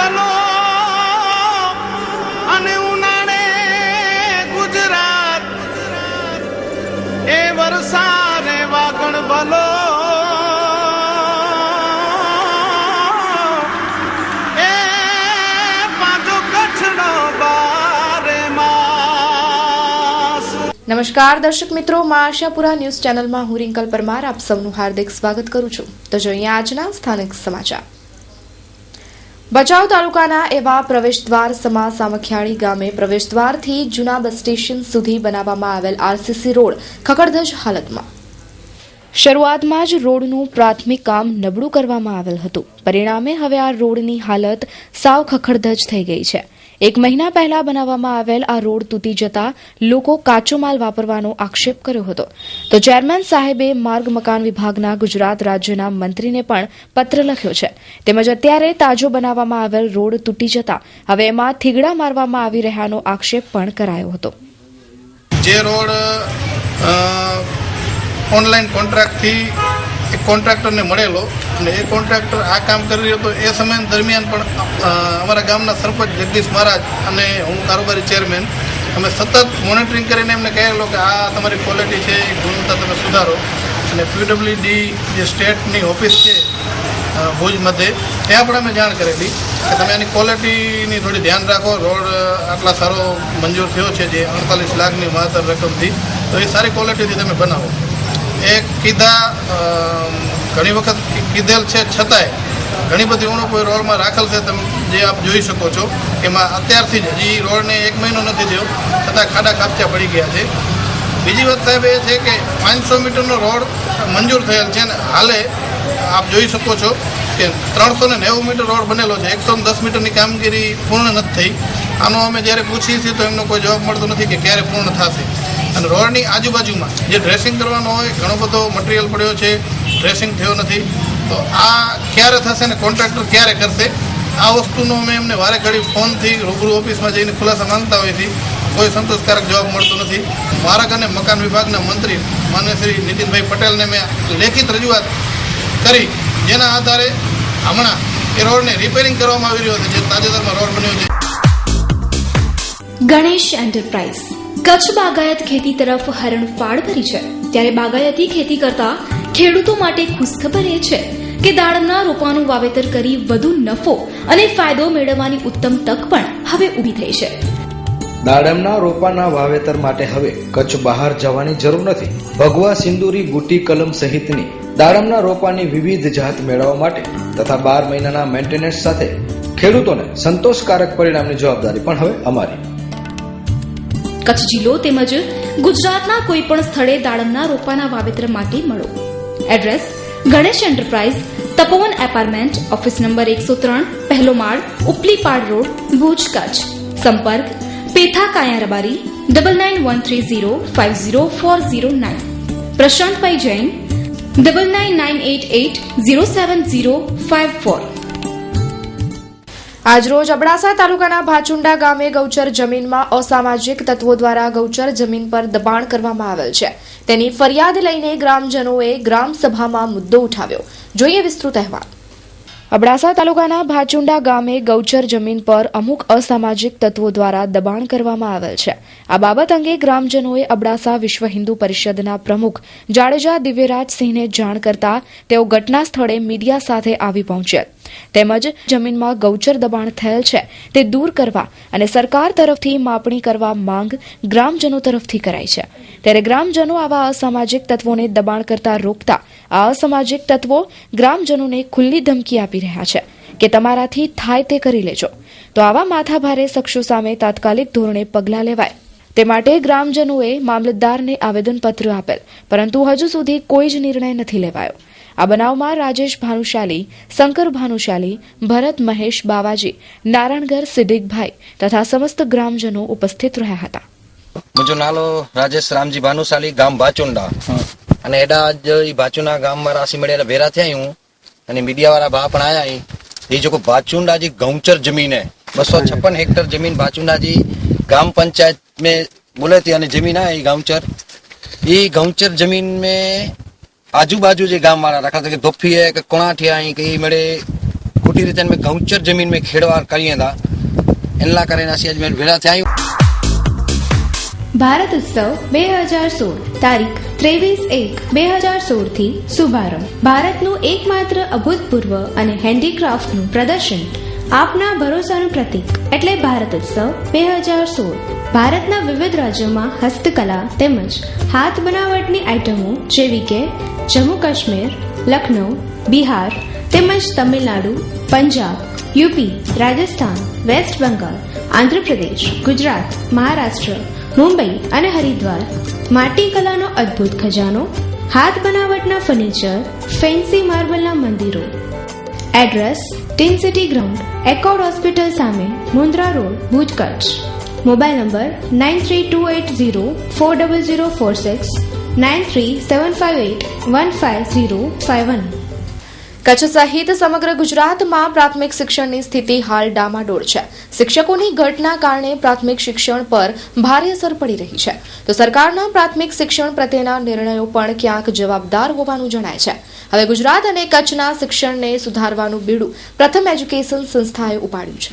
ભલો અને ઉનાળે ગુજરાત એ વરસાદે વાગણ ભલો એ પાછો કચ્છનો બારે માસ। નમસ્કાર દર્શક મિત્રો, માં આશાપુરા ન્યૂઝ ચેનલમાં હું રિંકલ પરમાર આપ સૌનું હાર્દિક સ્વાગત કરું છું। તો જોઈએ આજના સ્થાનિક સમાચાર। ભચાઉ તાલુકાના એવા પ્રવેશદ્વાર સમા સામખિયાળી ગામે પ્રવેશદ્વારથી જૂના બસ સ્ટેશન સુધી બનાવવામાં આવેલ આરસીસી રોડ ખખડધજ હાલતમાં। શરૂઆતમાં જ રોડનું પ્રાથમિક કામ નબળું કરવામાં આવેલ હતું, પરિણામે હવે આ રોડની હાલત સાવ ખખડધજ થઈ ગઈ છે। એક મહિના પહેલા બનાવવામાં આવેલ આ રોડ તૂટી જતા લોકો કાચો માલ વાપરવાનો આક્ષેપ કર્યો હતો, તો ચેરમેન સાહેબે માર્ગ મકાન વિભાગના ગુજરાત રાજ્યના મંત્રીને પણ પત્ર લખ્યો છે। તેમજ અત્યારે તાજો બનાવવામાં આવેલ રોડ તૂટી જતા હવે એમાં થીગડા મારવામાં આવી રહ્યાનો આક્ષેપ પણ કરાયો હતો। જે રોડ ઓનલાઈન કોન્ટ્રાક્ટથી એક કોન્ટ્રાક્ટરને મળેલો અને એ કોન્ટ્રાક્ટર આ કામ કરી રહ્યો હતો, એ સમય દરમિયાન પણ અમારા ગામના સરપંચ જગદીશ મહારાજ અને હું કારોબારી ચેરમેન અમે સતત મોનિટરિંગ કરીને એમને કહેલો કે આ તમારી ક્વોલિટી છે એ ગુણવત્તા તમે સુધારો। અને પીડબ્લ્યુડી જે સ્ટેટની ઓફિસ છે ભુજ મધ્યે ત્યાં પણ અમે જાણ કરેલી કે તમે આની ક્વોલિટીની થોડી ધ્યાન રાખો, રોડ આટલા સારો મંજૂર થયો છે જે 48 લાખની મહત્તર રકમથી, તો એ સારી ક્વોલિટીથી તમે બનાવો। એ કીધા ઘણી વખત કીધેલ છે, છતાંય ઘણી બધી ઉણપો રોડમાં રાખેલ છે, તમે જે આપ જોઈ શકો છો એમાં અત્યારથી જ હજી રોડને 1 મહિનો નથી થયો છતાં ખાડા ખાબચા પડી ગયા છે। બીજી વાત સાહેબ એ છે કે 500 મીટરનો રોડ મંજૂર થયેલ છે અને હાલે આપ જોઈ શકો છો કે 390 મીટર રોડ બનેલો છે, 110 મીટરની કામગીરી પૂર્ણ નથી થઈ। આનો અમે જ્યારે પૂછીએ છીએ તો એમનો કોઈ જવાબ મળતો નથી કે ક્યારે પૂર્ણ થશે। અને રોડની આજુબાજુમાં જે ડ્રેસિંગ કરવાનો હોય ઘણો બધો મટીરિયલ પડ્યો છે, ડ્રેસિંગ થયો નથી, તો આ ક્યારે થશે ને કોન્ટ્રાક્ટર ક્યારે કરશે? આ વસ્તુનો અમે એમને વારે ઘડી ફોનથી રૂબરૂ ઓફિસમાં જઈને ખુલાસા માંગતા હોય છે, કોઈ સંતોષકારક જવાબ મળતો નથી। માર્ગ અને મકાન વિભાગના મંત્રી માન્ય શ્રી નીતિનભાઈ પટેલને મેં લેખિત રજૂઆત કરી, જેના આધારે હમણાં એ રોડને રિપેરિંગ કરવામાં આવી રહ્યો છે, જે તાજેતરમાં રોડ બન્યો છે। ગણેશ એન્ટરપ્રાઇઝ કચ્છ બાગાયત ખેતી તરફ હરણફાળ ભરી છે, ત્યારે બાગાયતી ખેતી કરતા ખેડૂતો માટે ખુશખબર એ છે કે દાડમના રોપાનું વાવેતર કરી વધુ નફો અને ફાયદો મેળવવાની ઉત્તમ તક પણ હવે ઊભી થઈ છે। દાડમના રોપાના વાવેતર માટે હવે કચ્છ બહાર જવાની જરૂર નથી। ભગવા, સિંદુરી, બુટી, કલમ સહિતની દાડમના રોપાની વિવિધ જાત મેળવવા માટે તથા 12 મહિનાના મેન્ટેનન્સ સાથે ખેડૂતોને સંતોષકારક પરિણામની જવાબદારી પણ હવે અમારી। કચ્છ જિલ્લો તેમજ ગુજરાતના કોઈ પણ સ્થળે દાડમના રોપાના વાવેતર માટે મળો। એડ્રેસ: ગણેશ એન્ટરપ્રાઇઝ, તપોવન એપાર્ટમેન્ટ, ઓફિસ નંબર 103, પહેલો માળ, ઉપલીપાડ રોડ, ભુજ, કચ્છ। સંપર્ક: પેથા કાયા રબારી 9913050409, પ્રશાંતભાઈ જૈન 9998807054। આજરોજ અબડાસા તાલુકાના ભાચુંડા ગામે ગૌચર જમીનમાં અસામાજિક તત્વો દ્વારા ગૌચર જમીન પર દબાણ કરવામાં આવેલ છે, તેની ફરિયાદ લઈને ગ્રામજનોએ ગ્રામસભામાં મુદ્દો ઉઠાવ્યો। જોઈએ વિસ્તૃત અહેવાલ। અબડાસા તાલુકાના ભાચુંડા ગામે ગૌચર જમીન પર અમુક અસામાજિક તત્વો દ્વારા દબાણ કરવામાં આવેલ છે। આ બાબત અંગે ગ્રામજનોએ અબડાસા વિશ્વ હિન્દુ પરિષદના પ્રમુખ જાડેજા દિવ્યરાજસિંહને જાણ કરતા તેઓ ઘટના સ્થળે મીડિયા સાથે આવી પહોંચ્યા, તેમજ જમીનમાં ગૌચર દબાણ થયેલ છે તે દૂર કરવા અને સરકાર તરફથી માપણી કરવા માંગ ગ્રામજનો તરફથી કરાઈ છે। ત્યારે ગ્રામજનો આવા અસામાજિક તત્વોને દબાણ કરતા રોકતા આ અસામાજિક તત્વો ગ્રામજનોને ખુલ્લી ધમકી આપી રહ્યા છે કે તમારાથી થાય તે કરી લેજો, તો આવા માથાભારે શખ્સો સામે તાત્કાલિક ધોરણે પગલાં લેવાય તે માટે ગ્રામજનોએ મામલતદારને આવેદનપત્ર આપેલ, પરંતુ હજુ સુધી કોઈ જ નિર્ણય નથી લેવાયો। આ બનાવમાં રાજેશ ભાનુશાલી, શંકર ભાનુશાલી, ભરત મહેશ બાવાજી, નારાયણગર સિદ્ધિકભાઈ તથા સમસ્ત ગ્રામજનો ઉપસ્થિત રહ્યા હતા। मुझो नालो राजेश रामजी भानुशाली, गाम भाचुंडा અને એડા આજ ઈ ભાચુંડા ગામમાં રાશી મળેલા ભેરા થયા હું અને મીડિયા वाला भा पण आया ये जो भाचुंडा जी गौचर जमीन है 256 हेक्टर जमीन भाचुंडा जी ग्राम पंचायत में बोले थी અને जमीन है ये गौचर जमीन में आजू बाजू जे गाम वाला रखा था कि धोफी है कि कोणाठी आई कि मेरे ખોટી રીતે મેં ગૌચર જમીન મેં ખેડવા કરીએ હતા એના કરીને આજે મેં ભેળા થયા. ભારત ઉત્સવ 2016 તારીખ 23/1/2016 થી શુભારંભ. ભારતનું એકમાત્ર અભૂતપૂર્વ અને હેન્ડીક્રાફ્ટનું પ્રદર્શન, આપના ભરોસાનું પ્રતીક એટલે ભારત ઉત્સવ 2016. ભારતના વિવિધ રાજ્યોમાં હસ્તકલા તેમજ હાથ બનાવટની આઇટમો જેવી કે જમ્મુ કાશ્મીર, લખનઉ, બિહાર તેમજ તમિલનાડુ, પંજાબ, યુપી, રાજસ્થાન, વેસ્ટ બંગાળ, આંધ્રપ્રદેશ, ગુજરાત, મહારાષ્ટ્ર, મુંબઈ અને હરિદ્વાર માટી કલાનો અદ્ભુત ખજાનો, હાથ બનાવટના ફર્નિચર, ફેન્સી માર્બલના મંદિરો. Address: teen city ground, Accord hospital સામે, Mundra road, Bhuj, Kutch. Mobile number 9328040046 9375815051. કચ્છ સહિત સમગ્ર ગુજરાતમાં પ્રાથમિક શિક્ષણની સ્થિતિ હાલ ડામાડોળ છે. શિક્ષકોની ઘટના કારણે પ્રાથમિક શિક્ષણ પર ભારે અસર પડી રહી છે, તો સરકારના પ્રાથમિક શિક્ષણ પ્રત્યેના નિર્ણયો પણ ક્યાંક જવાબદાર હોવાનું જણાય છે. હવે ગુજરાત અને કચ્છના શિક્ષણને સુધારવાનું બીડું પ્રથમ એજ્યુકેશન સંસ્થાએ ઉપાડ્યું છે.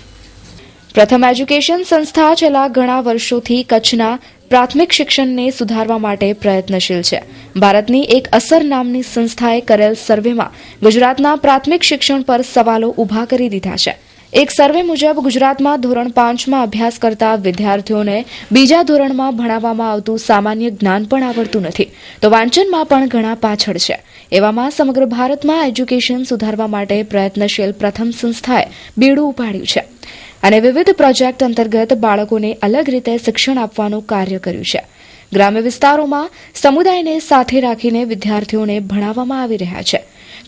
પ્રથમ એજ્યુકેશન સંસ્થા છેલ્લા ઘણા વર્ષોથી કચ્છના પ્રાથમિક શિક્ષણને સુધારવા માટે પ્રયત્નશીલ છે. ભારતની એક અસર નામની સંસ્થાએ કરેલ સર્વેમાં ગુજરાતના પ્રાથમિક શિક્ષણ પર સવાલો ઉભા કરી દીધા છે. એક સર્વે મુજબ ગુજરાતમાં ધોરણ 5માં અભ્યાસ કરતા વિદ્યાર્થીઓને બીજા ધોરણમાં ભણાવવામાં આવતું સામાન્ય જ્ઞાન પણ આવડતું નથી, તો વાંચનમાં પણ ઘણા પાછળ છે. એવામાં સમગ્ર ભારતમાં એજ્યુકેશન સુધારવા માટે પ્રયત્નશીલ પ્રથમ સંસ્થાએ બીડું ઉપાડ્યું છે અને વિવિધ પ્રોજેક્ટ અંતર્ગત બાળકોને અલગ રીતે શિક્ષણ આપવાનું કાર્ય કર્યું છે. ગ્રામ્ય વિસ્તારોમાં સમુદાયને સાથે રાખીને વિદ્યાર્થીઓને ભણાવવામાં આવી રહ્યા છે.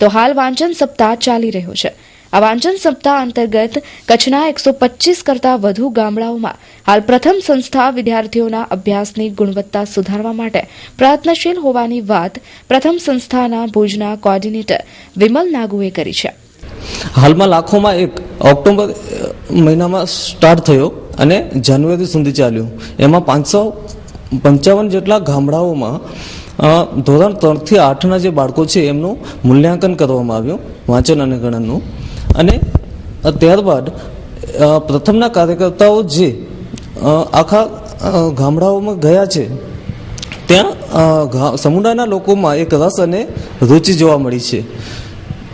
તો હાલ વાંચન સપ્તાહ ચાલી રહ્યો છે. આ વાંચન સપ્તાહ અંતર્ગત કચ્છના 125 કરતાં વધુ ગામડાઓમાં હાલ પ્રથમ સંસ્થા વિદ્યાર્થીઓના અભ્યાસની ગુણવત્તા સુધારવા માટે પ્રયત્નશીલ હોવાની વાત પ્રથમ સંસ્થાના ભુજના કોર્ડિનેટર વિમલ નાગુએ કરી છે. હાલમાં લાખોમાં એક ઓક્ટોબર મહિનામાં સ્ટાર્ટ થયો અને જાન્યુઆરી સુધી ચાલ્યું. એમાં 555 જેટલા ગામડાઓમાં ધોરણ 3 થી 8ના જે બાળકો છે એમનું મૂલ્યાંકન કરવામાં આવ્યું વાંચન અને ગણનનું. અને ત્યારબાદ પ્રથમના કાર્યકર્તાઓ જે આખા ગામડાઓમાં ગયા છે ત્યાં સમુદાયના લોકોમાં એક રસ અને રુચિ જોવા મળી છે.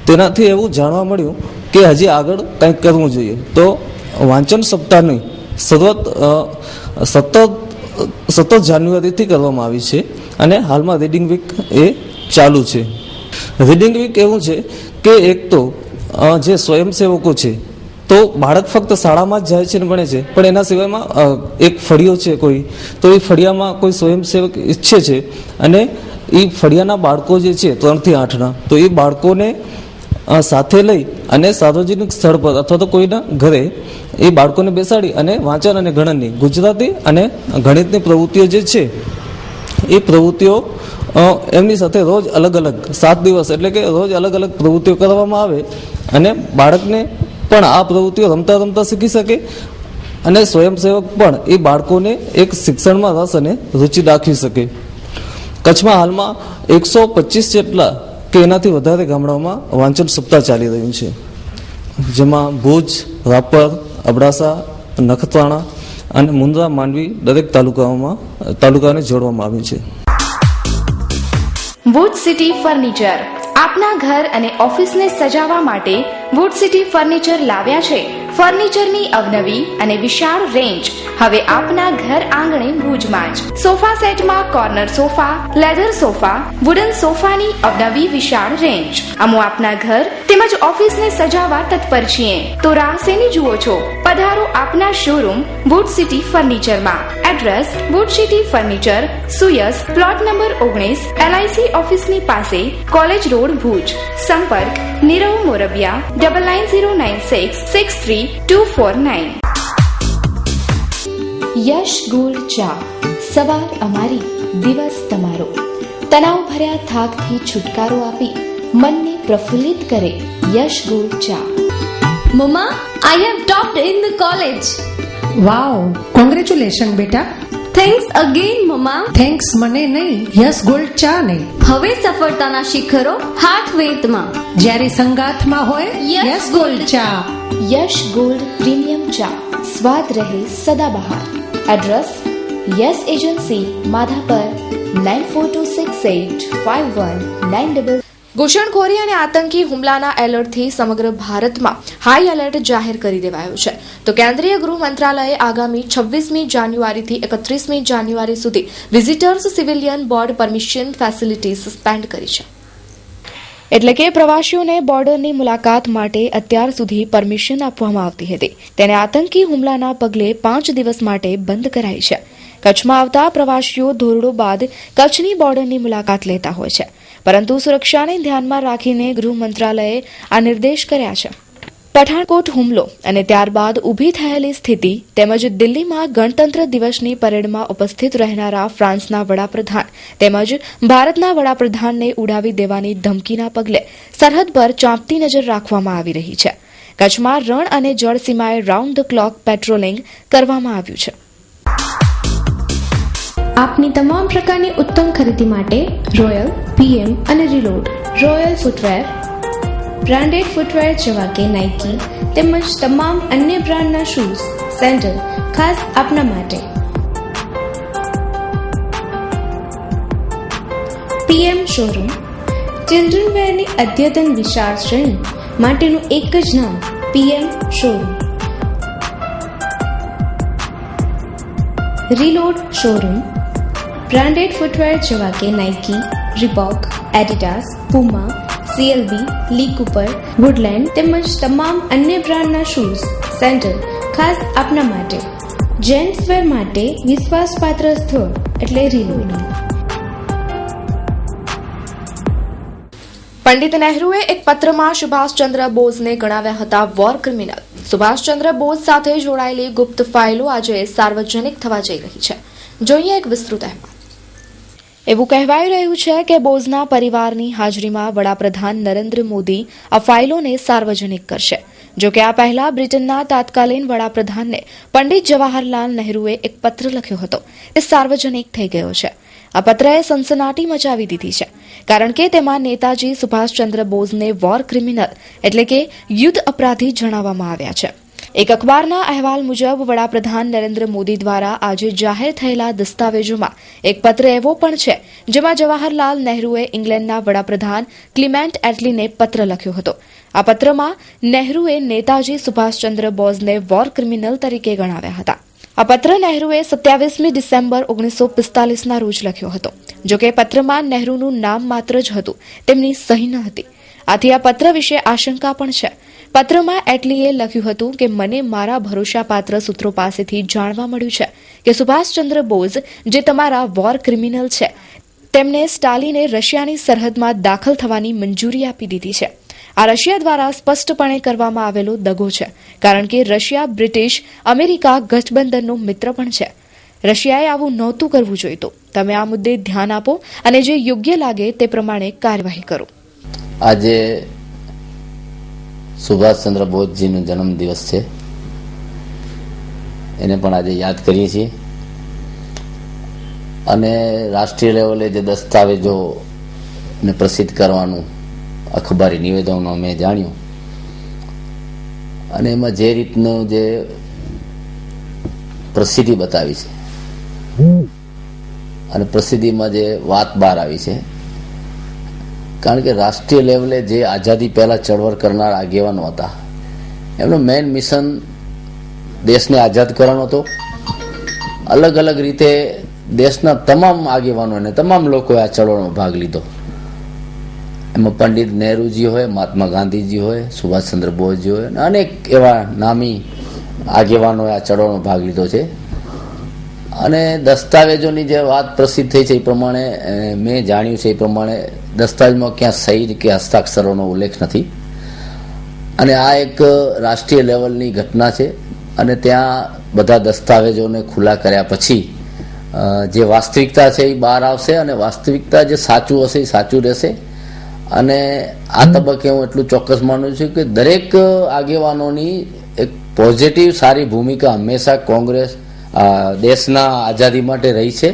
તેનાથી એવું જાણવા મળ્યું કે હજી આગળ કંઈક કરવું જોઈએ. તો વાંચન સપ્તાહની શરૂઆત 17 જાન્યુઆરીથી કરવામાં આવી છે અને હાલમાં રીડિંગ વીક એ ચાલુ છે. રીડિંગ વીક એવું છે કે એક તો જે સ્વયંસેવકો છે તો બાળક ફક્ત શાળામાં જ જાય છે ને ભણે છે, પણ એના સિવાયમાં એક ફળિયો છે કોઈ, તો એ ફળિયામાં કોઈ સ્વયંસેવક ઈચ્છે છે અને એ ફળિયાના બાળકો જે છે 3 થી 8ના, તો એ બાળકોને સાથે લઈ અને સાર્વજનિક સ્થળ પર અથવા તો કોઈના ઘરે એ બાળકોને બેસાડી અને વાંચન અને ગણનની ગુજરાતી અને ગણિતની પ્રવૃત્તિઓ જે છે એ પ્રવૃત્તિઓ એમની સાથે રોજ અલગ અલગ 7 દિવસ એટલે કે રોજ અલગ અલગ પ્રવૃત્તિઓ કરવામાં આવે અને બાળકને પણ આ પ્રવૃત્તિઓ રમતા રમતા શીખી શકે અને સ્વયંસેવક પણ એ બાળકોને એક શિક્ષણમાં રસ અને રુચિ દાખવી શકે. કચ્છમાં હાલમાં 125 જેટલા કે એનાથી વધારે ગામડાઓમાં વાંચન સપ્તાહ ચાલી રહ્યું છે, જેમાં ભુજ, રાપર, અબડાસા, નખત્રાણા અને મુન્દ્રા, માંડવી દરેક તાલુકાને જોડવામાં આવ્યું છે. વુડ સિટી ફર્નિચર આપના ઘર અને ઓફિસને સજાવવા માટે વુડ સિટી ફર્નિચર લાવ્યા છે ફર્નિચરની અવનવી અને વિશાળ રેન્જ. હવે આપના ઘર આંગણે ભુજમાં જ સોફા સેટમાં corner sofa, leather sofa, wooden સોફાની અવનવી વિશાળ રેન્જ. અમો આપના ઘર તેમજ ઓફિસને સજાવવા તત્પર છીએ, તો રાહ શેની જુઓ છો? પધારો આપના શોરૂમ વુડ સિટી ફર્નિચરમાં. એડ્રેસ: વુડ સિટી ફર્નિચર, સુયસ, પ્લોટ નંબર 19, LIC ઓફિસની પાસે, કોલેજ રોડ, ભુજ. સંપર્ક: નીરવ મોરબિયા 9909663249. યશ ગોલ્ડ ચા. સવાર અમારી, દિવસ તમારો. તણાવ ભર્યા થાકથી છુટકારો આપી મનને પ્રફુલ્લિત કરે યશ ગોલ્ડ ચા. Mama, I have topped in the college. Wow, congratulations beta. Thanks again mama. Thanks મને નહીં, યસ ગોલ્ડ ચા ને. હવે સફળતાના શિખરો હાથ વેતમાં. જ્યારે સંગાથમાં હોય યસ ગોલ્ડ ચા. યશ ગોલ્ડ પ્રીમિયમ ચા, સ્વાદ રહે સદાબહાર. Address Yes Agency, Madhapar, 94268519. ઘૂસણખોરી અને આતંકી હુમલાના એલર્ટથી સમગ્ર ભારતમાં હાઈ એલર્ટ જાહેર કરી દેવાયો છે. તો કેન્દ્રીય ગૃહ મંત્રાલયે આગામી 26મી જાન્યુઆરીથી 31મી જાન્યુઆરી સુધી visitors civilian board permission facility suspend કરી છે. એટલે કે પ્રવાસીઓને બોર્ડરની મુલાકાત માટે અત્યાર સુધી પરમિશન આપવામાં આવતી હતી, તેને આતંકી હુમલાના પગલે 5 દિવસ માટે બંધ કરાઈ છે. કચ્છમાં આવતા પ્રવાસીઓ ધોરડો બાદ કચ્છની બોર્ડરની મુલાકાત લેતા હોય છે, પરંતુ સુરક્ષાને ધ્યાનમાં રાખીને ગૃહ મંત્રાલયે આ નિર્દેશ કર્યા છે. પઠાણકોટ હુમલો અને ત્યારબાદ ઊભી થયેલી સ્થિતિ તેમજ દિલ્હીમાં ગણતંત્ર દિવસની પરેડમાં ઉપસ્થિત રહેનારા ફ્રાન્સના વડાપ્રધાન તેમજ ભારતના વડાપ્રધાનને ઉડાવી દેવાની ધમકીના પગલે સરહદ પર ચાંપતી નજર રાખવામાં આવી રહી છે. કચ્છમાં રણ અને જળ સીમાએ રાઉન્ડ ધ ક્લોક પેટ્રોલિંગ કરવામાં આવ્યું છે. આપની તમામ પ્રકારની ઉત્તમ ખરીદી માટે રોયલ, PM અને reload. Royal footwear, branded footwear જેવા કે નાઇકી તેમજ તમામ અન્ય બ્રાન્ડના શૂઝ, સેન્ડલ ખાસ આપના માટે. PM શોરૂમ, ચિલ્ડ્રન વેરની અદ્યતન વિશાળ શ્રેણી માટેનું એક જ નામ, PM showroom. Reload showroom, branded footwear જેવા કે નાઇકી, રિબોક, એડિડાસ, પુમા, CLB, લી કૂપર, વુડલેન્ડ તેમજ તમામ અન્ય બ્રાન્ડના શૂઝ, સેન્ડલ ખાસ આપના માટે. જેન્ટ્સવેર માટે વિશ્વાસપાત્ર સ્થળ એટલે રીલોડ. પંડિત નહેરુએ એક પત્રમાં સુભાષચંદ્ર બોઝને ગણાવ્યા હતા વોર ક્રિમિનલ. સુભાષચંદ્ર બોઝ સાથે જોડાયેલી ગુપ્ત ફાઇલો આજે સાર્વજનિક થવા જઈ રહી છે. જોઈએ એક વિસ્તૃત અહેવાલ. એવું કહેવાઈ રહ્યું છે કે બોઝના પરિવારની હાજરીમાં વડાપ્રધાન નરેન્દ્ર મોદી આ ફાઇલોને સાર્વજનિક કરશે. જો કે આ પહેલા બ્રિટનના તાત્કાલિન વડાપ્રધાનને પંડિત જવાહરલાલ નહેરુએ એક પત્ર લખ્યો હતો, તે સાર્વજનિક થઈ ગયો છે. આ પત્રએ સનસનાટી મચાવી દીધી છે, કારણ કે તેમાં નેતાજી સુભાષચંદ્ર બોઝને વોર ક્રિમિનલ એટલે કે યુદ્ધ અપરાધી જણાવવામાં આવ્યા છે. એક અખબારના અહેવાલ મુજબ વડાપ્રધાન નરેન્દ્ર મોદી દ્વારા આજે જાહેર થયેલા દસ્તાવેજોમાં એક પત્ર એવો પણ છે જેમાં જવાહરલાલ નહેરુએ ઇંગ્લેન્ડના વડાપ્રધાન ક્લિમેન્ટ એટલીને પત્ર લખ્યો હતો. આ પત્રમાં નહેરુએ નેતાજી સુભાષચંદ્ર બોઝને વોર ક્રિમિનલ તરીકે ગણાવ્યા હતા. આ પત્ર નહેરુએ 27મી ડિસેમ્બર 1945ના રોજ લખ્યો હતો. જોકે પત્રમાં નહેરુનું નામ માત્ર જ હતું, તેમની સહી ન હતી. આથી આ પત્ર વિશે આશંકા પણ છે. પત્રમાં એટલીએ લખ્યું હતું કે મને મારા ભરોસાપાત્ર સૂત્રો પાસેથી જાણવા મળ્યું છે કે સુભાષચંદ્ર બોઝ જે તમારા વોર ક્રિમિનલ છે, તેમને સ્ટાલિને રશિયાની સરહદમાં દાખલ થવાની મંજૂરી આપી દીધી છે. આ રશિયા દ્વારા સ્પષ્ટપણે કરવામાં આવેલો દગો છે, કારણ કે રશિયા બ્રિટિશ અમેરિકા ગઠબંધનનો મિત્ર પણ છે. રશિયાએ આવું નહોતું કરવું જોઈતું. તમે આ મુદ્દે ધ્યાન આપો અને જે યોગ્ય લાગે તે પ્રમાણે કાર્યવાહી કરો. આજે સુભાષચંદ્ર બોઝજીનો જન્મદિવસ છે, એને પણ આજે યાદ કરીએ છીએ. અને રાષ્ટ્રીય લેવલે જે દસ્તાવેજો ને પ્રસિદ્ધ કરવાનું અખબારી નિવેદનો મેં જાણ્યું, અને એમાં જે રીતનું જે પ્રસિદ્ધિ બતાવી છે અને પ્રસિદ્ધિમાં જે વાત બહાર આવી છે, કારણ કે રાષ્ટ્રીય લેવલે જે આઝાદી પહેલા ચળવળ કરનાર આગેવાનો હતા, એમનું મેઇન મિશન દેશને આઝાદ કરવાનો હતો. અલગ અલગ રીતે દેશના તમામ આગેવાનો અને તમામ લોકોએ આ ચળવળમાં ભાગ લીધો. એમાં પંડિત નહેરુજી હોય, મહાત્મા ગાંધીજી હોય, સુભાષચંદ્ર બોઝજી હોય, અને અનેક એવા નામી આગેવાનોએ આ ચળવળમાં ભાગ લીધો છે. અને દસ્તાવેજોની જે વાત પ્રસિદ્ધ થઈ છે એ પ્રમાણે મેં જાણ્યું છે એ પ્રમાણે દસ્તાવેજમાં ક્યાં સહી કે હસ્તાક્ષરોનો ઉલ્લેખ નથી. અને આ એક રાષ્ટ્રીય લેવલની ઘટના છે. અને ત્યાં બધા દસ્તાવેજોને ખુલ્લા કર્યા પછી જે વાસ્તવિકતા છે એ બહાર આવશે, અને વાસ્તવિકતા જે સાચું હશે એ સાચું રહેશે. અને આ તબક્કે હું એટલું ચોક્કસ માનું છું કે દરેક આગેવાનોની એક પોઝિટિવ સારી ભૂમિકા હંમેશા કોંગ્રેસ દેશના આઝાદી માટે રહી છે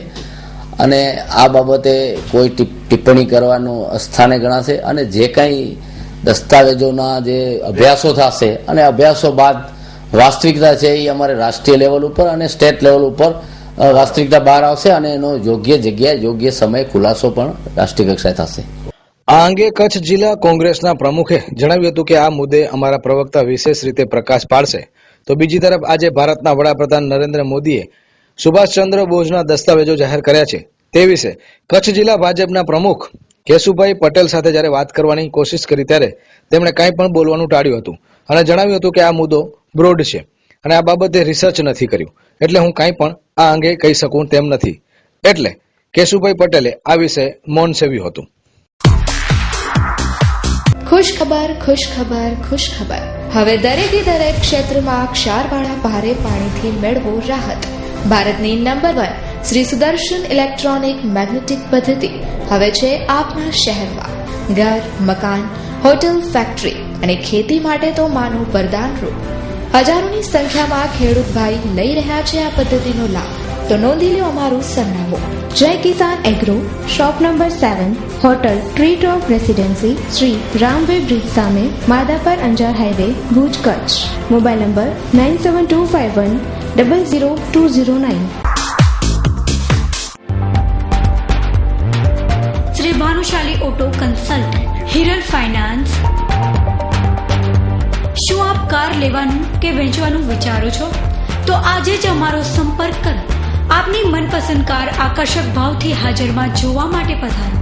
અને આ બાબતે કોઈ ટિપ્પણી કરવાનું અસ્થાને ગણાશે અને જે કંઈ દસ્તાવેજોના જે અભ્યાસો થશે અને અભ્યાસો બાદ વાસ્તવિકતા છે એ અમારે રાષ્ટ્રીય લેવલ ઉપર અને સ્ટેટ લેવલ ઉપર વાસ્તવિકતા બહાર આવશે અને એનો યોગ્ય જગ્યાએ યોગ્ય સમય ખુલાસો પણ રાષ્ટ્રીય કક્ષાએ થશે. આ અંગે કચ્છ જિલ્લા કોંગ્રેસના પ્રમુખે જણાવ્યું હતું કે આ મુદ્દે અમારા પ્રવક્તા વિશેષ રીતે પ્રકાશ પાડશે. તો બીજી તરફ આજે ભારતના વડાપ્રધાન નરેન્દ્ર મોદીએ સુભાષચંદ્ર બોઝના દસ્તાવેજો જાહેર કર્યા છે તે વિશે કચ્છ જિલ્લા ભાજપના પ્રમુખ કેશુભાઈ પટેલ સાથે જ્યારે વાત કરવાની કોશિશ કરી ત્યારે તેમણે કંઈ પણ બોલવાનું ટાળ્યું હતું અને જણાવ્યું હતું કે આ મુદ્દો બ્રોડ છે અને આ બાબતે રિસર્ચ નથી કર્યું એટલે હું કંઈ પણ આ અંગે કહી શકું તેમ નથી. એટલે કેશુભાઈ પટેલે આ વિશે મૌન સેવ્યું હતું. ખુશ ખબર, ખુશ ખબર, ખુશ ખબર. હવે દરેકે દરેક ક્ષેત્રમાં ક્ષારવાળા ભારે પાણીથી મેળવો રાહત. ભારતની number 1 Shri Sudarshan electronic magnetic પદ્ધતિ હવે છે આપના શહેરમાં. ઘર, મકાન, હોટલ, ફેક્ટરી અને ખેતી માટે તો માનું વરદાનરૂપ. હજારોની સંખ્યામાં ખેડૂત ભાઈ લઈ રહ્યા છે આ પદ્ધતિનો લાભ. તો નોંધી લો અમારું સરનામું. Jai Kisan agro, shop number 7, hotel Tree Top Residency, Shri રામવે બ્રિજ સામે, Madhapar Anjar highway, Bhuj, Kutch. Mobile number 9725100209. Shri Bhanushali auto consultant, Hiral finance. શું આપ કાર લેવાનું કે વેચવાનું વિચારો છો? તો આજે જ અમારો સંપર્ક કરો. આપની મનપસંદ કાર આકર્ષક ભાવથી હાજરમાં જોવા માટે પધારો.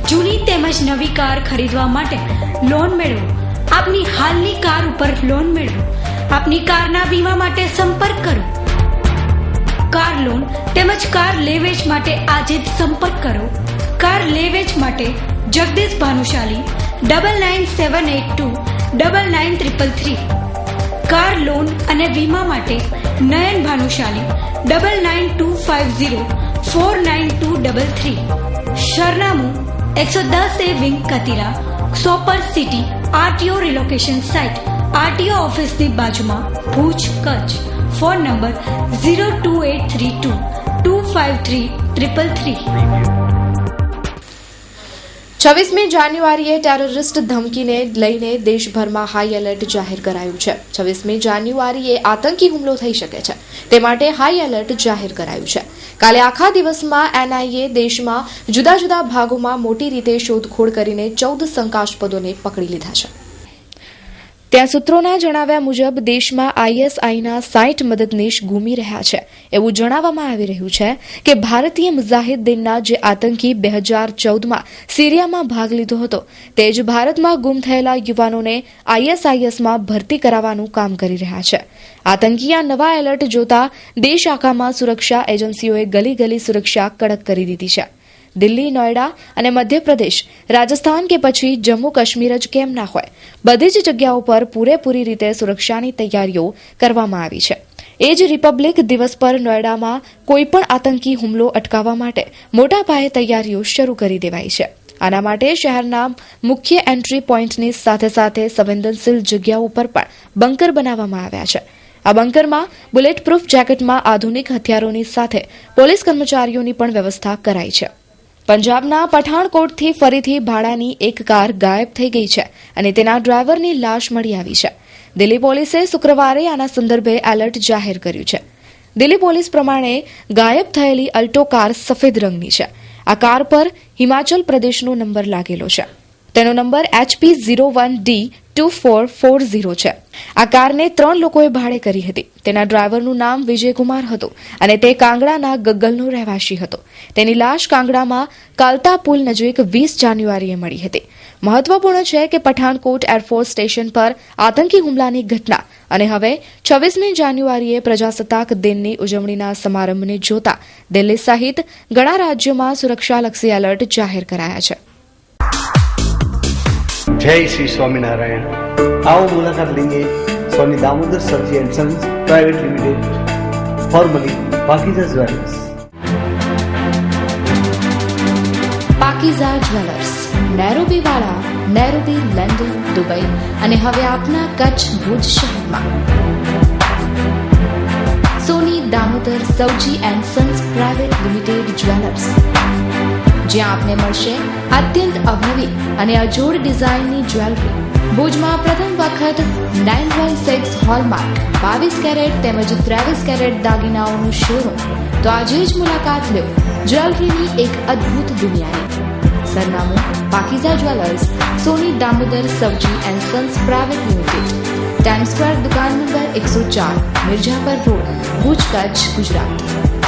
જૂની તેમજ નવી કાર ખરીદવા માટે લોન મેળવો. આપની હાલની કાર ઉપર લોન મેળવો. આપની કારના વીમા માટે સંપર્ક કરો. કાર લોન તેમજ કાર લેવેચ માટે આજે જ સંપર્ક કરો. કાર લેવેચ માટે જગદીશ ભાનુશાલી 9978299333. કાર લોન અને વીમા માટે નયન ભાનુશાલી 9925049233. સરનામું 110A wing Katira, super city, RTO relocation site, RTO ઓફિસની બાજુમાં, ભુજ, કચ્છ. Phone number 02832253333. 26મી જાન્યુઆરીએ ટેરરિસ્ટ ધમકીને લઈને દેશભરમાં હાઈ એલર્ટ જાહેર કરાયું છે. 26મી જાન્યુઆરીએ આતંકી હુમલો થઈ શકે છે તે માટે હાઈ એલર્ટ જાહેર કરાયું છે. કાલે આખા દિવસમાં એનઆઈએ દેશમાં જુદા જુદા ભાગોમાં મોટી રીતે શોધખોળ કરીને 14 શંકાસ્પદોને પકડી લીધા છે. ત્યાં સૂત્રોના જણાવ્યા મુજબ દેશમાં આઈએસઆઈના 60 મદદનીશ ઘૂમી રહ્યા છે. એવું જણાવવામાં આવી રહ્યું છે કે ભારતીય મુજાહિદ્દીનના જે આતંકી 2014માં સિરિયામાં ભાગ લીધો હતો તે જ ભારતમાં ગુમ થયેલા યુવાનોને આઈએસઆઈએસમાં ભરતી કરાવવાનું કામ કરી રહ્યા છે. આતંકી આ નવા એલર્ટ જોતા દેશ આખામાં સુરક્ષા એજન્સીઓએ ગલી ગલી સુરક્ષા કડક કરી દીધી છે. દિલ્હી, નોઈડા અને મધ્યપ્રદેશ, રાજસ્થાન કે પછી જમ્મુ કાશ્મીર જ કેમ ના હોય, બધી જ જગ્યાઓ પર પૂરેપૂરી રીતે સુરક્ષાની તૈયારીઓ કરવામાં આવી છે. એ જ રિપબ્લિક દિવસ પર નોઈડામાં કોઈપણ આતંકી હુમલો અટકાવવા માટે મોટા પાયે તૈયારીઓ શરૂ કરી દેવાઈ છે. આના માટે શહેરના મુખ્ય એન્ટ્રી પોઈન્ટની સાથે સાથે સંવેદનશીલ જગ્યાઓ પર પણ બંકર બનાવવામાં આવ્યા છે. આ બંકરમાં બુલેટ પ્રૂફ જેકેટમાં આધુનિક હથિયારોની સાથે પોલીસ કર્મચારીઓની પણ વ્યવસ્થા કરાઈ છે. પંજાબના પઠાણકોટથી ફરીથી ભાડાની એક કાર ગાયબ થઈ ગઈ છે અને તેના ડ્રાઈવરની લાશ મળી આવી છે. દિલ્હી પોલીસે શુક્રવારે આના સંદર્ભે એલર્ટ જાહેર કર્યું છે. દિલ્હી પોલીસ પ્રમાણે ગાયબ થયેલી અલ્ટો કાર સફેદ રંગની છે. આ કાર પર હિમાચલ પ્રદેશનો નંબર લાગેલો છે. તેનો નંબર HP01D2440 છે. આ કારને 3 લોકોએ ભાડે કરી હતી. તેના ડ્રાઈવરનું નામ વિજયકુમાર હતું અને તે કાંગડાના ગગ્ગલનો રહેવાસી હતો. તેની લાશ કાંગડામાં કાલતા પુલ નજીક 20 જાન્યુઆરીએ મળી હતી. મહત્વપૂર્ણ છે કે પઠાણકોટ એરફોર્સ સ્ટેશન પર આતંકી હુમલાની ઘટના અને હવે 26મી જાન્યુઆરીએ પ્રજાસત્તાક દિનની ઉજવણીના સમારંભને જોતા દિલ્હી સહિત ઘણા રાજ્યોમાં સુરક્ષાલક્ષી એલર્ટ જાહેર કરાયા છે. जय श्री स्वामीनारायण. आओ मुलाकात लेंगे Swami Damodar Sarji and sons private limited, formerly Pakeeza jewellers. Pakeeza jewellers, Nairobi વાળા, નૈરોબી, લંડન, દુબઈ અને હવે આપના કચ્છ, ભુજ શહેરમાં. Soni Damodar Savji and sons private limited jewellers, જ્યાં આપને મળશે અત્યંત અવનવી અને અજોડ ડિઝાઇનની જ્વેલરી. ભુજમાં પ્રથમ વખત 9/6 હોલમાર્ક 22 કેરેટ તેમજ 23 કેરેટ દાગીનાઓનું શોરૂમ. તો આજે જ મુલાકાત લો જ્વેલરીની એક અદ્ભુત દુનિયાની. સરનામું Pakeeza jewellers, Soni Damodar Savji and sons private limited, Time Square, દુકાન નંબર 104, મિર્જાપર રોડ, ભુજ, કચ્છ, ગુજરાત.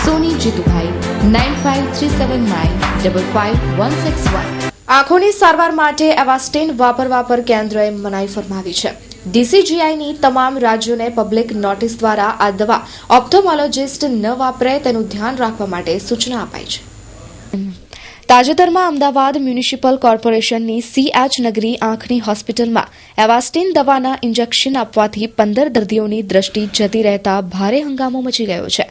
સોની જીતુભાઈ 9537955161. આંખોની સારવાર માટે એવાસ્ટીન વાપરવા પર કેન્દ્રએ મનાઈ ફરમાવી છે. DCGIની તમામ રાજ્યોને પબ્લિક નોટિસ દ્વારા આ દવા ઓપ્થોમોલોજિસ્ટ ન વાપરે તેનું ધ્યાન રાખવા માટે સૂચના અપાઈ છે. તાજેતરમાં અમદાવાદ મ્યુનિસિપલ કોર્પોરેશનની CH નગરી આંખની હોસ્પિટલમાં એવાસ્ટીન દવાના ઇન્જેક્શન આપવાથી 15 દર્દીઓની દ્રષ્ટિ જતી રહેતા ભારે હંગામો મચી ગયો છે.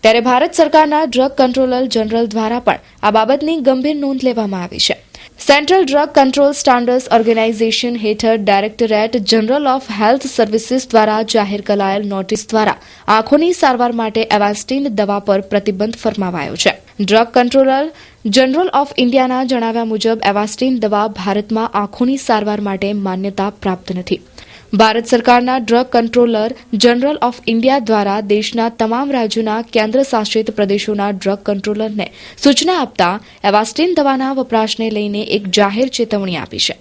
ત્યારે ભારત સરકારના ડ્રગ કંટ્રોલર જનરલ દ્વારા પણ આ બાબતની ગંભીર નોંધ લેવામાં આવી છે. Central Drug Control Standards Organisation હેઠળ Directorate General of Health Services દ્વારા જાહેર કરાયેલ નોટિસ દ્વારા આંખોની સારવાર માટે એવાસ્ટીન દવા પર પ્રતિબંધ ફરમાવાયો છે. ડ્રગ કંટ્રોલર જનરલ ઓફ ઇન્ડિયાના જણાવ્યા મુજબ એવાસ્ટીન દવા ભારતમાં આંખોની સારવાર માટે માન્યતા પ્રાપ્ત નથી. ભારત સરકારના drug controller general of India દ્વારા દેશના તમામ રાજ્યોના કેન્દ્ર શાસિત પ્રદેશોના ડ્રગ કંટ્રોલરને સૂચના આપતા એવાસ્ટીન દવાના વપરાશને લઈને એક જાહેર ચેતવણી આપી છે.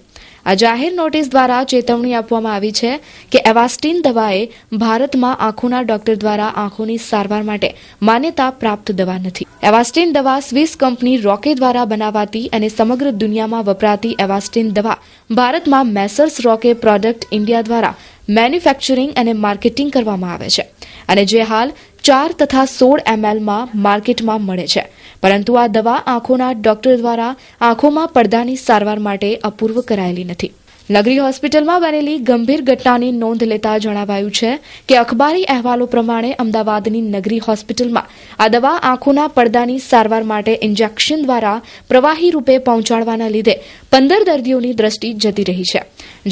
આ જાહેર નોટિસ દ્વારા ચેતવણી આપવામાં આવી છે કે એવાસ્ટીન દવાએ ભારતમાં આંખોના ડોક્ટર દ્વારા આંખોની સારવાર માટે માન્યતા પ્રાપ્ત દવા નથી. એવાસ્ટીન દવા સ્વિસ કંપની રોકે દ્વારા બનાવાતી અને સમગ્ર દુનિયામાં વપરાતી એવાસ્ટીન દવા ભારતમાં મેસર્સ રોકે પ્રોડક્ટ ઇન્ડિયા દ્વારા મેન્યુફેક્ચરિંગ અને માર્કેટિંગ કરવામાં આવે છે અને જે હાલ 4 તથા 16 ml માં માર્કેટમાં મળે છે. પરંતુ આ દવા આંખોના ડોક્ટર દ્વારા આંખોમાં પડદાની સારવાર માટે અપૂર્વ કરાયેલી નથી. નગરી હોસ્પિટલમાં બનેલી ગંભીર ઘટનાની નોંધ લેતા જણાવાયું છે કે અખબારી અહેવાલો પ્રમાણે અમદાવાદની નગરી હોસ્પિટલમાં આ દવા આંખોના પડદાની સારવાર માટે ઇન્જેક્શન દ્વારા પ્રવાહી રૂપે પહોંચાડવાના લીધે 15 દર્દીઓની દ્રષ્ટિ જતી રહી છે.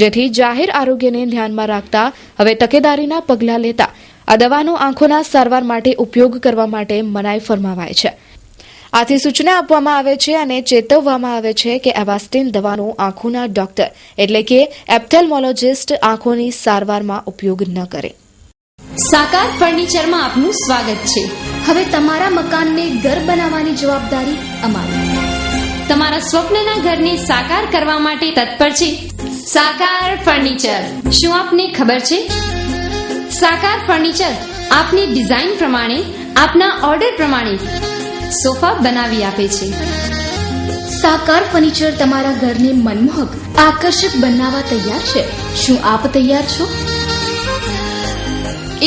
જેથી જાહેર આરોગ્યને ધ્યાનમાં રાખતા હવે તકેદારીના પગલાં લેતા આ દવાનો આંખોના સારવાર માટે ઉપયોગ કરવા માટે મનાઈ ફરમાવાય છે. આથી સૂચના આપવામાં આવે છે અને ચેતવવામાં આવે છે કે એવાસ્ટીન દવાનો આંખોના ડોક્ટર એટલે કે ઓપ્થેલ્મોલોજિસ્ટ આંખોની સારવારમાં ઉપયોગ ન કરે. સાકાર ફર્નિચરમાં આપનું સ્વાગત છે. હવે તમારા મકાનને ઘર બનાવવાની જવાબદારી અમારી. તમારા સ્વપ્નના ઘરને સાકાર કરવા માટે તત્પર છે સાકાર ફર્નિચર. શું આપને ખબર છે? સાકાર ફર્નિચર આપની ડિઝાઇન પ્રમાણે, આપના ઓર્ડર પ્રમાણે સોફા બનાવી આપે છે. સાકાર ફર્નિચર તમારા ઘરને મનમોહક, આકર્ષક બનાવવા તૈયાર છે. શું આપ તૈયાર છો?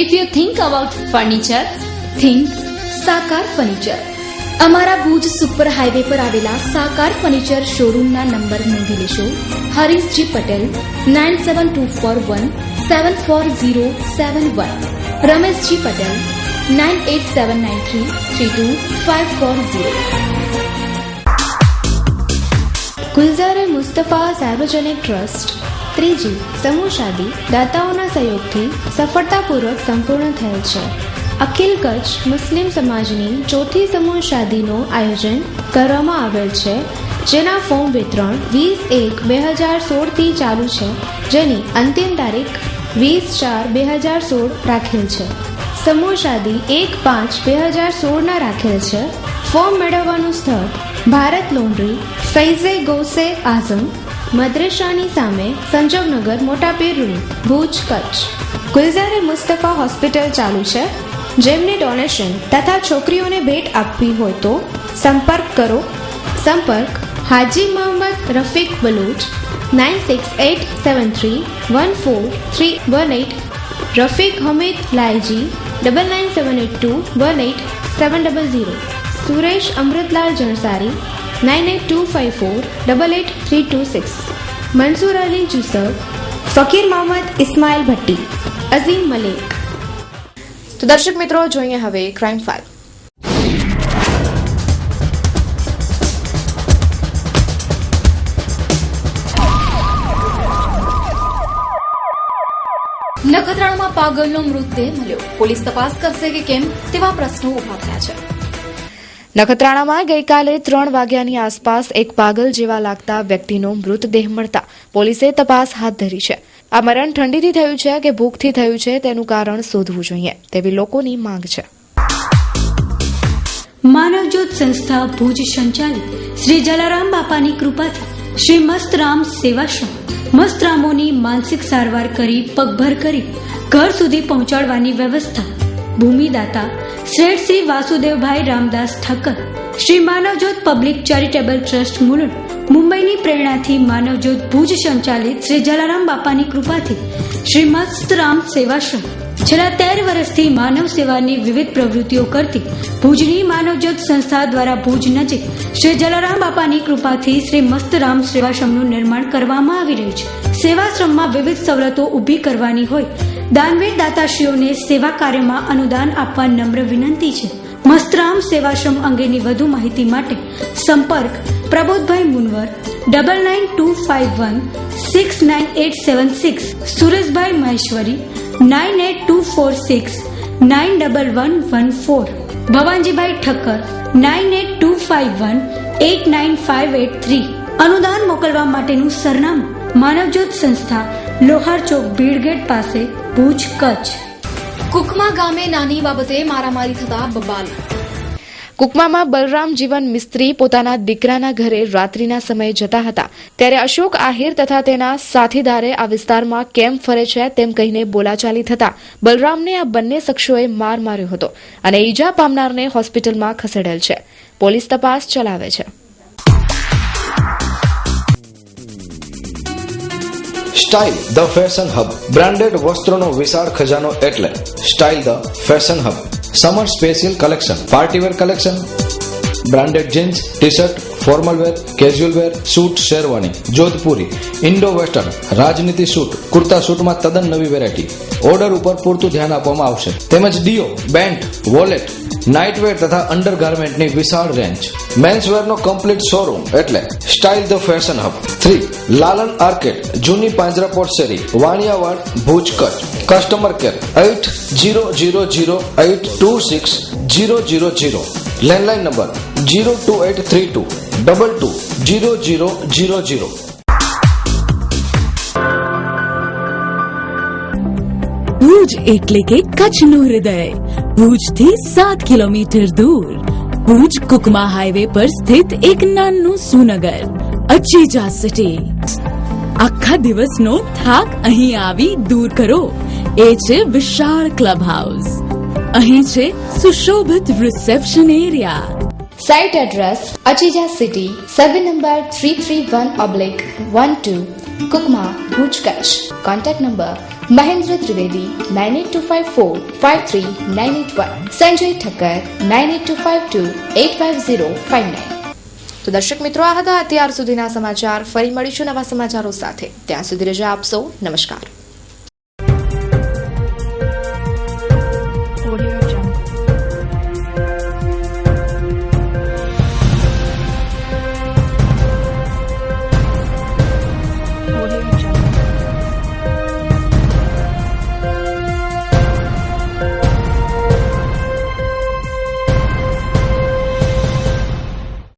If you think about furniture, think સાકાર ફર્નિચર. અમારા ભુજ સુપર હાઈવે પર આવેલા સાકાર ફર્નિચર શોરૂમના નંબર નોંધી લેશો. હરીશજી પટેલ 9724174071, રમેશજી પટેલ 9879332540. ગુલઝાર મુસ્તફા સાર્વજનિક ટ્રસ્ટ ત્રીજી સમૂહ શાદી દાતાઓના સહયોગથી સફળતાપૂર્વક સંપૂર્ણ થયેલ છે. અખિલ કચ્છ મુસ્લિમ સમાજની ચોથી સમૂહ શાદીનું આયોજન કરવામાં આવેલ છે, જેના ફોર્મ વિતરણ 20/1/2016 થી ચાલુ છે, જેની અંતિમ તારીખ 20/4/2016 રાખેલ છે. સમૂહ શાદી 1/5/2016 ના રાખેલ છે. ફોર્મ મેળવવાનું સ્થળ ભારત લોન્ડ્રી, ફૈઝે ગૌસે આઝમ, મદ્રેસાની સામે, સંજોગનગર, મોટા પીર રોડ, ભુજ, કચ્છ. ગુલઝાર મુસ્તફા હોસ્પિટલ ચાલુ છે. જેમને ડોનેશન તથા છોકરીઓને ભેટ આપવી હોય તો સંપર્ક કરો. સંપર્ક હાજી મોહમ્મદ રફીક બલુચ 9687314318, રફીક હમીદ લાલજી 9978218700, સુરેશ અમૃતલાલ જણસારી 9825488326, મંસૂર અલી જુસફ, ફકીર મોહમ્મદ ઇસ્માઇલ ભટ્ટી, અઝીમ મલિક. તો દર્શક મિત્રો, જોઈએ હવે ક્રાઇમ ફાઇલ. નખત્રાણામાં પાગલનો મૃતદેહ મળ્યો. પોલીસ તપાસ કરશે કે કેમ તેવા પ્રશ્નો ઉભા થયા છે. નખત્રાણામાં ગઈકાલે 3 વાગ્યાની આસપાસ એક પાગલ જેવા લાગતા વ્યક્તિનો મૃતદેહ મળતા પોલીસે તપાસ હાથ ધરી છે. આ મરણ ઠંડીથી થયું છે કે ભૂખથી થયું છે તેનું કારણ શોધવું જોઈએ તેવી લોકોની માંગ છે. માનવજ્યોત સંસ્થા ભુજ સંચાલિત શ્રી જલારામ બાપાની કૃપાથી શ્રી મસ્તરામ સેવાશ્રમ મસ્તરામોની માનસિક સારવાર કરી પગભર કરી ઘર સુધી પહોંચાડવાની વ્યવસ્થા ભૂમિદાતા શ્રેષ્ઠ Shri Vasudevbhai Ramdas Thakkar Shri Manavjyot public charitable trust Mulund મુંબઈની પ્રેરણાથી માનવજ્યોત ભુજ સંચાલિત શ્રી જલારામ બાપાની કૃપાથી શ્રી મસ્તરામ સેવાશ્રમ છેલ્લા 13 વર્ષથી માનવ સેવાની વિવિધ પ્રવૃત્તિઓ કરતી ભુજની માનવજ્યોત સંસ્થા દ્વારા ભુજ નજીક શ્રી જલારામ બાપાની કૃપાથી શ્રી મસ્તરામ સેવાશ્રમનું નિર્માણ કરવામાં આવી રહ્યું છે. સેવાશ્રમમાં વિવિધ સવલતો ઊભી કરવાની હોય દાનવીર દાતાશ્રીઓને સેવા કાર્યમાં અનુદાન આપવા નમ્ર વિનંતી છે. મસ્તરામ સેવાશ્રમ અંગેની વધુ માહિતી માટે સંપર્ક પ્રબોધભાઈ મુનવર 9925169876 સુરેશભાઈ મહેશ્વરી 9824691114 ભવાનજીભાઈ ઠક્કર 9825189583 અનુદાન મોકલવા માટેનું સરનામું માનવજ્યોત સંસ્થા લોહાર ચોક ભીડગેટ પાસે ભુજ કચ્છ. કુકમા ગામે નાની બાબતે મારામારી થતા બબાલ. કુકમામાં બલરામ જીવન મિસ્ત્રી પોતાના દીકરાના ઘરે રાત્રિના સમયે જતા હતા ત્યારે અશોક આહિર તથા તેના સાથીદારે આ વિસ્તારમાં કેમ ફરે છે તેમ કહીને બોલાચાલી થતા બલરામને આ બંને શખ્સોએ માર માર્યો હતો અને ઈજા પામનારને હોસ્પિટલમાં ખસેડેલ છે. પોલીસ તપાસ ચલાવે છે. Style the fashion hub branded વસ્ત્રોનો વિશાળ ખજાનો એટલે style the fashion hub. Summer special collection, party wear collection, branded jeans, T shirt, formal wear, casual wear, suit, sherwani, Jodhpuri, Indo western, રાજનીતિ સૂટ, કુર્તા સૂટમાં તદ્દન નવી વેરાયટી. ઓર્ડર ઉપર પૂરતું ધ્યાન આપવામાં આવશે. તેમજ ડીઓ, બેન્ટ, વોલેટ, નાઇટવેર તથા અંડરગાર્મેન્ટની વિશાળ રેન્જ. મેન્સવેરનો કમ્પ્લીટ શોરૂમ એટલે style the fashion hub. 3 Lalan arcade, જૂની પાંજરાપોળ શેરી, Vaniyawad, Bhuj, Kutch. Customer care 8000826000. Landline number 02832 220000. Bhuj એટલે કે કચ્છનું હૃદય. ભુજથી 7 કિલોમીટર દૂર ભુજ કુકમા હાઈવે પર સ્થિત એક નાનું સુનગર અચીજા સિટી. આખા દિવસનો થાક અહીં આવી દૂર કરો. એ છે વિશાળ ક્લબ હાઉસ. અહીં છે સુશોભિત રિસેપ્શન એરિયા. સાઇટ એડ્રેસ અચીજા city, survey number 331/12 Kukma, Bhuj, Kutch. Contact number Mahendra Trivedi 9825453981, Sanjay Thakkar 9825285059. તો દર્શક મિત્રો, આ હતા અત્યાર સુધીના સમાચાર. ફરી મળીશું નવા સમાચારો સાથે. ત્યાં સુધી રજા આપશો. નમસ્કાર.